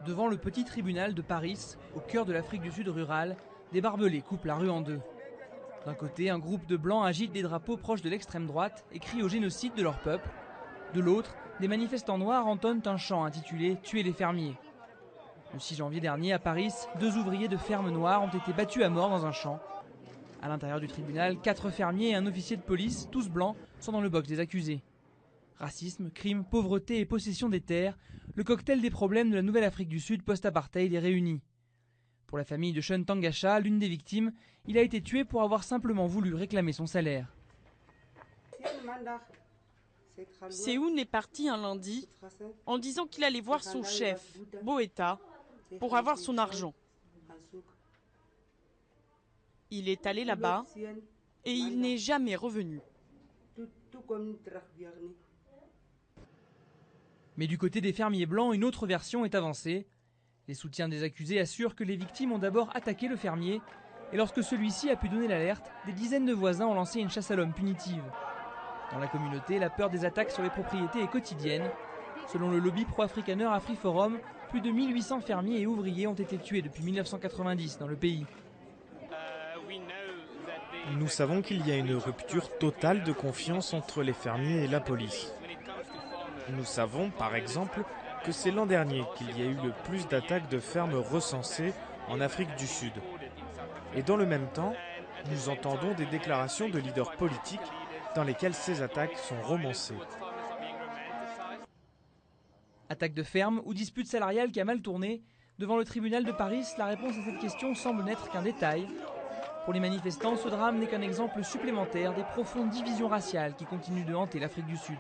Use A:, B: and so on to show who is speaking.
A: Devant le petit tribunal de Paris, au cœur de l'Afrique du Sud rurale, des barbelés coupent la rue en deux. D'un côté, un groupe de blancs agite des drapeaux proches de l'extrême droite et crie au génocide de leur peuple. De l'autre, des manifestants noirs entonnent un chant intitulé « Tuer les fermiers ». Le 6 janvier dernier, à Paris, 2 ouvriers de ferme noire ont été battus à mort dans un champ. À l'intérieur du tribunal, 4 fermiers et un officier de police, tous blancs, sont dans le box des accusés. Racisme, crime, pauvreté et possession des terres, le cocktail des problèmes de la Nouvelle-Afrique du Sud post-apartheid est réuni. Pour la famille de Sean Tangasha, l'une des victimes, il a été tué pour avoir simplement voulu réclamer son salaire.
B: Seun est parti un lundi en disant qu'il allait voir son chef, Boeta, pour avoir son argent. Il est allé là-bas et il n'est jamais revenu.
A: Mais du côté des fermiers blancs, une autre version est avancée. Les soutiens des accusés assurent que les victimes ont d'abord attaqué le fermier et lorsque celui-ci a pu donner l'alerte, des dizaines de voisins ont lancé une chasse à l'homme punitive. Dans la communauté, la peur des attaques sur les propriétés est quotidienne. Selon le lobby pro-africaner AfriForum, plus de 1800 fermiers et ouvriers ont été tués depuis 1990 dans le pays.
C: Nous savons qu'il y a une rupture totale de confiance entre les fermiers et la police. Nous savons, par exemple, que c'est l'an dernier qu'il y a eu le plus d'attaques de fermes recensées en Afrique du Sud. Et dans le même temps, nous entendons des déclarations de leaders politiques dans lesquelles ces attaques sont romancées.
A: Attaque de ferme ou dispute salariale qui a mal tourné? Devant le tribunal de Paris, la réponse à cette question semble n'être qu'un détail. Pour les manifestants, ce drame n'est qu'un exemple supplémentaire des profondes divisions raciales qui continuent de hanter l'Afrique du Sud.